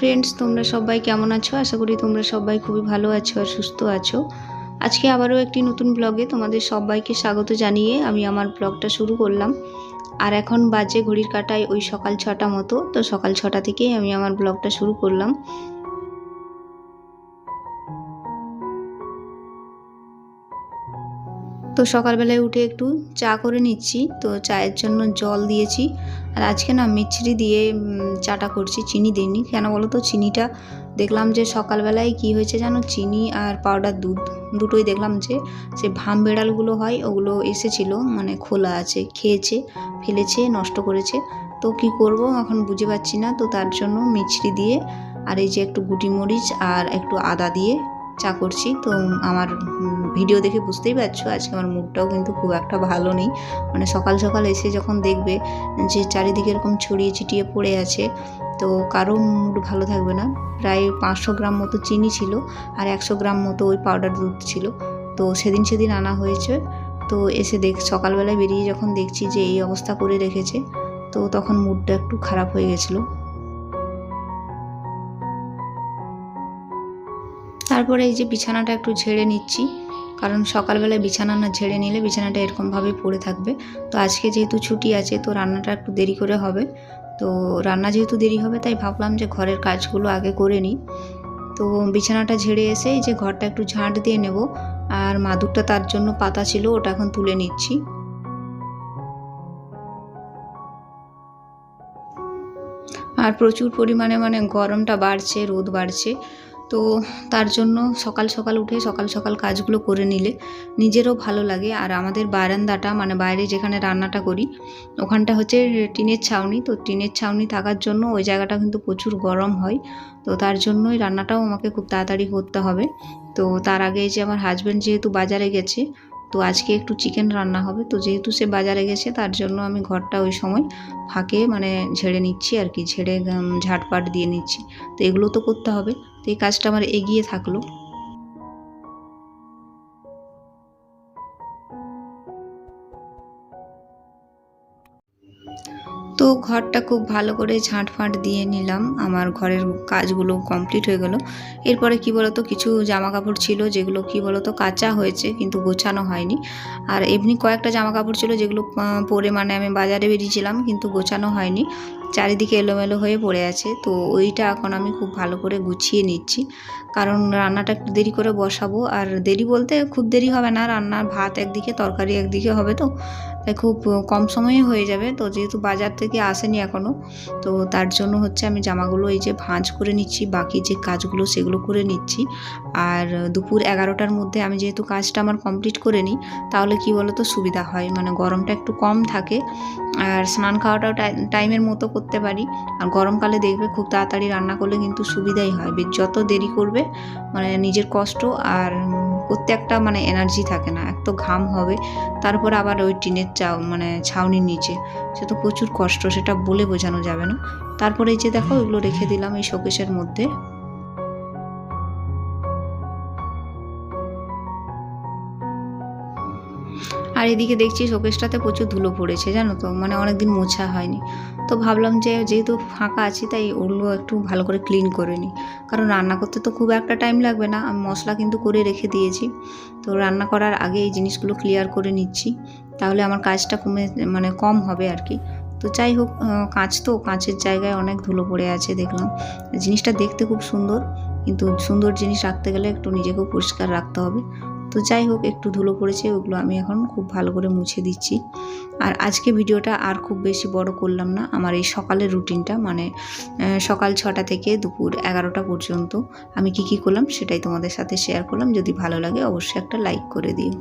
Friends, তোমরা সবাই কেমন আছো? আশা করি তোমরা সবাই খুবই ভালো আছো আর সুস্থ আছো। আজকে আবারও একটি নতুন ব্লগে তোমাদের সবাইকে স্বাগত জানিয়ে আমি আমার ব্লগটা শুরু করলাম। আর এখন বাজে ঘড়ির কাঁটায় ওই সকাল 6টা মতো। তো সকাল 6টা থেকেই আমি আমার ব্লগটা শুরু করলাম। তো সকালবেলায় উঠে একটু চা করে নিচ্ছি। তো চায়ের জন্য জল দিয়েছি। আর আজকে না মিছরি দিয়ে চাটা করছি, চিনি দিইনি। কেন বলো তো? চিনিটা দেখলাম যে সকালবেলায় কি হয়েছে জানো, চিনি আর পাউডার দুধ দুটোই দেখলাম যে সে ভাম বেড়ালগুলো হয় ওগুলো এসেছিল, মানে খোলা আছে, খেয়েছে, ফেলেছে, নষ্ট করেছে। তো কি করব এখন বুঝে পাচ্ছি না। তো তার জন্য মিছরি দিয়ে আর এই যে একটু গুটি মরিচ আর একটু আদা দিয়ে চা করছি। তো আমার ভিডিও দেখে বুঝতেই পারছো আজকে আমার মুডটাও কিন্তু খুব একটা ভালো নেই। মানে সকাল সকাল এসে যখন দেখবে যে চারিদিকে এরকম ছড়িয়ে ছিটিয়ে পড়ে আছে, তো কারো মুড ভালো থাকবে না। প্রায় 500 গ্রাম মতো চিনি ছিল আর 100 গ্রাম মতো ওই পাউডার দুধ ছিল। তো সেদিন আনা হয়েছে। তো এসে সকালবেলায় বেরিয়ে যখন দেখছি যে এই অবস্থা করে রেখেছে, তো তখন মুডটা একটু খারাপ হয়ে গেছিলো। তারপরে এই যে বিছানাটা একটু ঝেড়ে নিচ্ছি, কারণ সকালবেলায় বিছানা না ঝেড়ে নিলে বিছানাটা এরকমভাবেই পড়ে থাকবে। তো আজকে যেহেতু ছুটি আছে, তো রান্নাটা একটু দেরি করে হবে। তো রান্না যেহেতু দেরি হবে, তাই ভাবলাম যে ঘরের কাজগুলো আগে করে নিই। তো বিছানাটা ঝেড়ে এসে এই যে ঘরটা একটু ঝাঁট দিয়ে নেব। আর মাদুরটা তার জন্য পাতা ছিল, ওটা এখন তুলে নিচ্ছি। আর প্রচুর পরিমাণে গরমটা বাড়ছে, রোদ বাড়ছে। তো তার জন্য সকাল সকাল উঠে সকাল সকাল কাজগুলো করে নিলে নিজেরও ভালো লাগে। আর আমাদের বারান্দাটা, মানে বাইরে যেখানে রান্নাটা করি, ওখানটা হচ্ছে টিনের ছাউনি। তো টিনের ছাউনি থাকার জন্য ওই জায়গাটা কিন্তু প্রচুর গরম হয়। তো তার জন্যই রান্নাটাও আমাকে খুব তাড়াতাড়ি করতে হবে। তো তার আগে যে আমার হাজব্যান্ড যেহেতু বাজারে গেছে, তো আজকে একটু চিকেন রান্না হবে। তো যেহেতু সে বাজারে গেছে, তার জন্য আমি ঘরটা ওই সময় ফাঁকে ঝেড়ে নিচ্ছি আর কি, ঝেড়ে ঝাঁটপাট দিয়ে নিচ্ছি। তো এগুলো তো করতে হবে। তো এই কাজটা আমার এগিয়ে থাকলো। তো ঘরটা খুব ভালো করে ঝাঁটফাঁট দিয়ে নিলাম, আমার ঘরের কাজগুলো কমপ্লিট হয়ে গেল। এরপরে কি বলতো, কিছু জামা কাপড় ছিল যেগুলো কি বলতো কাচা হয়েছে কিন্তু গোছানো হয়নি। আর এমনি কয়েকটা জামা কাপড় ছিল যেগুলো পরে আমি বাজারে বেরিয়েছিলাম, কিন্তু গোছানো হয়নি, চারিদিকে এলোমেলো হয়ে পড়ে আছে। তো ওইটা এখন আমি খুব ভালো করে গুছিয়ে নিচ্ছি, কারণ রান্নাটা একটু দেরি করে বসাবো। আর দেরি বলতে খুব দেরি হবে না, রান্নার ভাত একদিকে তরকারি একদিকে হবে, তো তাই খুব কম সময়ে হয়ে যাবে। তো যেহেতু বাজার থেকে আসেনি এখনও, তো তার জন্য হচ্ছে আমি জামাগুলো এই যে ভাঁজ করে নিচ্ছি, বাকি যে কাজগুলো সেগুলো করে নিচ্ছি। আর দুপুর 11টার মধ্যে আমি যেহেতু কাজটা আমার কমপ্লিট করে নিই, তাহলে কি বলতো সুবিধা হয়, গরমটা একটু কম থাকে। আর স্নান খাওয়াটাও টাইমের মতো করতে পারি। আর গরমকালে দেখবে খুব তাড়াতাড়ি রান্না করলে কিন্তু সুবিধাই হয়। যত দেরি করবে নিজের কষ্ট, আর করতে একটা এনার্জি থাকে না, এক তো ঘাম হবে, তারপর আবার ওই টিনের ছাউনির নিচে, সে তো প্রচুর কষ্ট, সেটা বলে বোঝানো যাবে না। তারপরে এই যে দেখো এগুলো রেখে দিলাম এই শোকেসের মধ্যে। আর এদিকে দেখছি শোকেসটাতে প্রচুর ধুলো পড়েছে, জানো তো, অনেকদিন মোছা হয়নি। তো ভাবলাম যে যেহেতু ফাঁকা আছি, তাই ওগুলো একটু ভালো করে ক্লিন করে নিই, কারণ রান্না করতে তো খুব একটা টাইম লাগবে না। আমি মশলা কিন্তু করে রেখে দিয়েছি। তো রান্না করার আগে এই জিনিসগুলো ক্লিয়ার করে নিচ্ছি, তাহলে আমার কাজটা কম হবে আর কি। তো যাই হোক, কাঁচের জায়গায় অনেক ধুলো পড়ে আছে দেখলাম। জিনিসটা দেখতে খুব সুন্দর, কিন্তু সুন্দর জিনিস রাখতে গেলে একটু নিজেকেও পরিষ্কার রাখতে হবে। তো যাই হোক, একটু ধুলো পড়েছে, ওগুলো আমি এখন খুব ভালো করে মুছে দিচ্ছি। আর আজকে ভিডিওটা আর খুব বেশি বড় করলাম না। আমার এই সকালের রুটিনটা, সকাল 6টা থেকে দুপুর 11টা পর্যন্ত আমি কি করলাম সেটাই তোমাদের সাথে শেয়ার করলাম। যদি ভালো লাগে অবশ্যই একটা লাইক করে দিও।